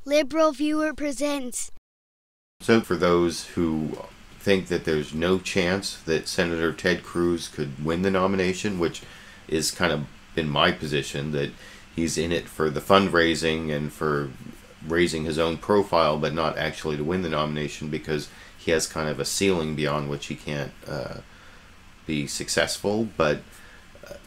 LiberalViewer presents. So for those who think that there's no chance that Senator Ted Cruz could win the nomination, which is kind of been my position, that he's in it for the fundraising and for raising his own profile, but not actually to win the nomination because he has kind of a ceiling beyond which he can't be successful. But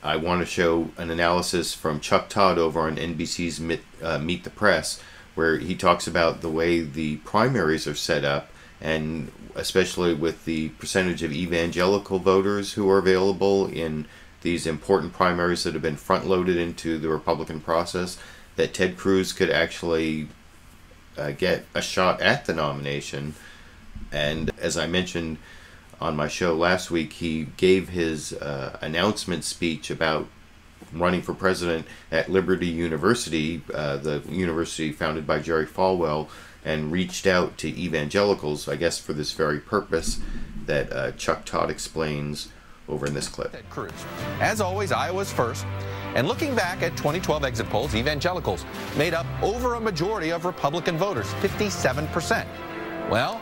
I want to show an analysis from Chuck Todd over on NBC's Meet the Press, where he talks about the way the primaries are set up, and especially with the percentage of evangelical voters who are available in these important primaries that have been front-loaded into the Republican process, that Ted Cruz could actually get a shot at the nomination. And as I mentioned on my show last week, he gave his announcement speech about running for president at Liberty University, the university founded by Jerry Falwell, and reached out to evangelicals, I guess for this very purpose that Chuck Todd explains over in this clip. Ted Cruz. As always, Iowa's first. And looking back at 2012 exit polls, evangelicals made up over a majority of Republican voters, 57%. Well,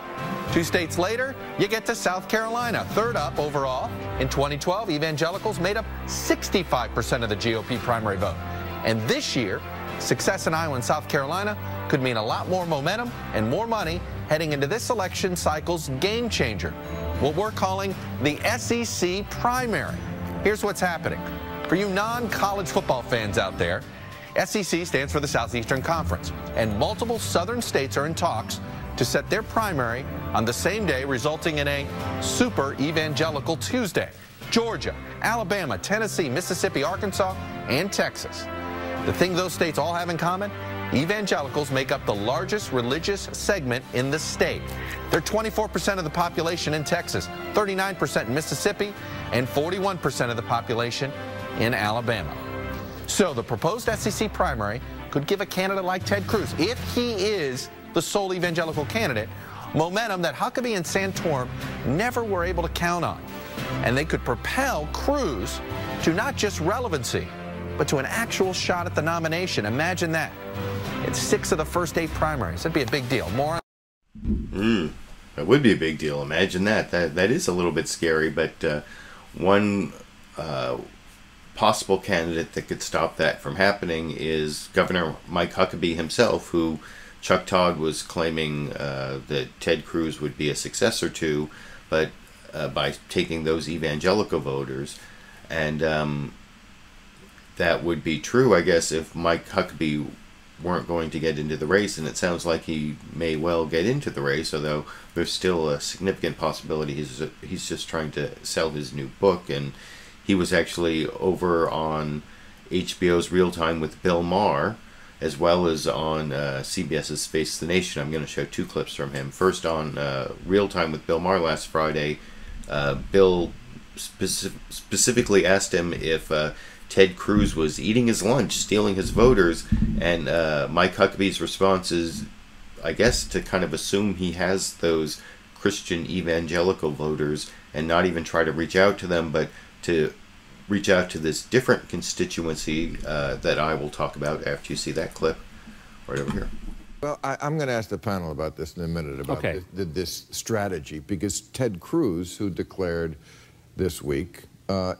2 states later, you get to South Carolina, third up overall. In 2012, evangelicals made up 65% of the GOP primary vote. And this year, success in Iowa and South Carolina could mean a lot more momentum and more money heading into this election cycle's game changer, what we're calling the SEC primary. Here's what's happening. For you non-college football fans out there, SEC stands for the Southeastern Conference, and multiple southern states are in talks to set their primary on the same day, resulting in a super evangelical Tuesday. Georgia, Alabama, Tennessee, Mississippi, Arkansas, and Texas. The thing those states all have in common, evangelicals make up the largest religious segment in the state. They're 24% of the population in Texas, 39% in Mississippi, and 41% of the population in Alabama. So the proposed SEC primary could give a candidate like Ted Cruz, if he is the sole evangelical candidate, momentum that Huckabee and Santorum never were able to count on. And they could propel Cruz to not just relevancy, but to an actual shot at the nomination. Imagine that. It's 6 of the first 8 primaries. That'd be a big deal. More on that would be a big deal. Imagine that. That is a little bit scary, but one possible candidate that could stop that from happening is Governor Mike Huckabee himself, who Chuck Todd was claiming that Ted Cruz would be a successor to, but by taking those evangelical voters. And that would be true, I guess, if Mike Huckabee weren't going to get into the race, and it sounds like he may well get into the race, although there's still a significant possibility he's just trying to sell his new book. And he was actually over on HBO's Real Time with Bill Maher, as well as on CBS's Face the Nation. I'm going to show 2 clips from him. First, on Real Time with Bill Maher last Friday, Bill specifically asked him if Ted Cruz was eating his lunch, stealing his voters, and Mike Huckabee's response is, I guess, to kind of assume he has those Christian evangelical voters and not even try to reach out to them, but to reach out to this different constituency that I will talk about after you see that clip right over here. Well, I'm going to ask the panel about this in a minute, about this strategy, because Ted Cruz, who declared this week,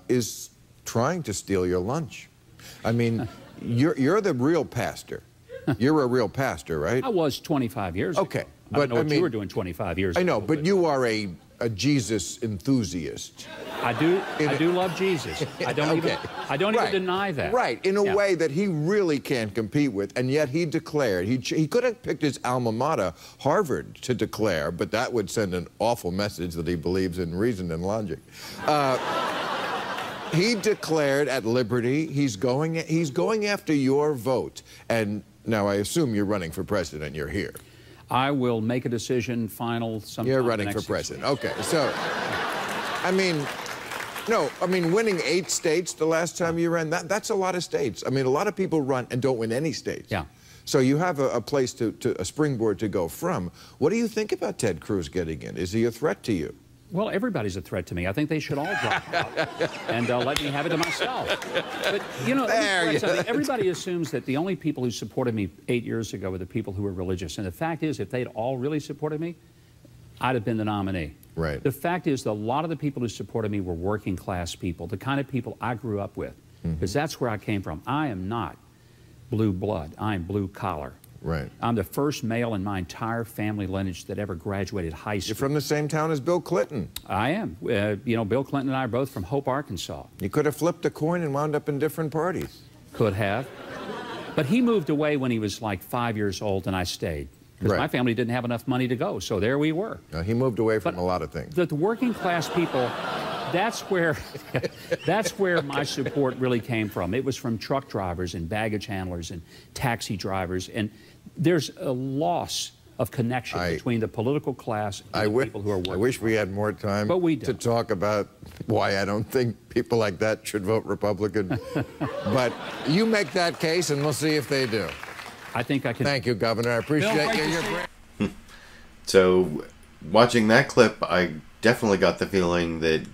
is trying to steal your lunch. I mean, you're the real pastor. You're a real pastor, right? I was 25 years ago. Okay. But I don't know what you were doing 25 years ago. I know, but you are a Jesus enthusiast. I do love Jesus. I don't even deny that. Right, in a way that he really can't compete with, and yet he declared. He could have picked his alma mater, Harvard, to declare, but that would send an awful message that he believes in reason and logic. He declared at Liberty he's going after your vote. And now I assume you're running for president. You're here. I will make a decision final sometime. You're running for president. Okay, so, I mean, no, I mean, winning 8 states the last time you ran, that's a lot of states. I mean, a lot of people run and don't win any states. Yeah. So you have a place a springboard to go from. What do you think about Ted Cruz getting in? Is he a threat to you? Well, everybody's a threat to me. I think they should all drop out and let me have it to myself. But, you know, everybody assumes that the only people who supported me 8 years ago were the people who were religious. And the fact is, if they'd all really supported me, I'd have been the nominee. Right. The fact is, that a lot of the people who supported me were working class people, the kind of people I grew up with, because that's where I came from. I am not blue blood. I'm blue collar. Right. I'm the first male in my entire family lineage that ever graduated high school. You're from the same town as Bill Clinton. I am. You know, Bill Clinton and I are both from Hope, Arkansas. You could have flipped a coin and wound up in different parties. Could have. But he moved away when he was like 5 years old, and I stayed. Because my family didn't have enough money to go, so there we were. He moved away from a lot of things. The working class people, that's where my support really came from. It was from truck drivers and baggage handlers and taxi drivers, and there's a loss of connection between the political class and the people who are working. I wish we had more time to talk about why I don't think people like that should vote Republican. But you make that case, and we'll see if they do. I think I can. Thank you, Governor. I appreciate you. So, watching that clip, I definitely got the feeling that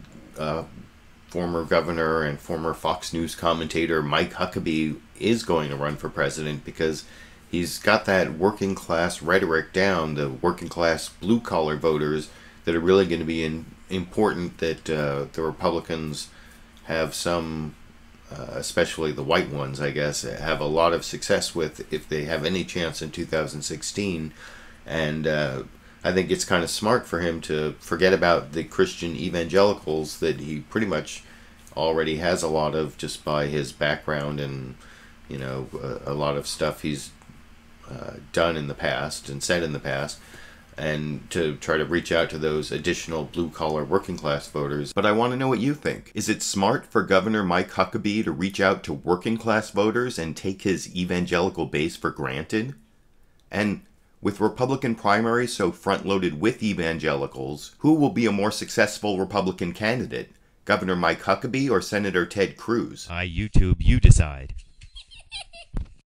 former governor and former Fox News commentator Mike Huckabee is going to run for president, because he's got that working class rhetoric down, the working class blue collar voters that are really going to be important that the Republicans have some, especially the white ones, I guess, have a lot of success with if they have any chance in 2016. And I think it's kind of smart for him to forget about the Christian evangelicals that he pretty much already has a lot of just by his background and, you know, a lot of stuff he's done in the past and said in the past, and to try to reach out to those additional blue-collar working-class voters. But I want to know what you think. Is it smart for Governor Mike Huckabee to reach out to working-class voters and take his evangelical base for granted? And with Republican primaries so front-loaded with evangelicals, who will be a more successful Republican candidate? Governor Mike Huckabee or Senator Ted Cruz? YouTube, you decide.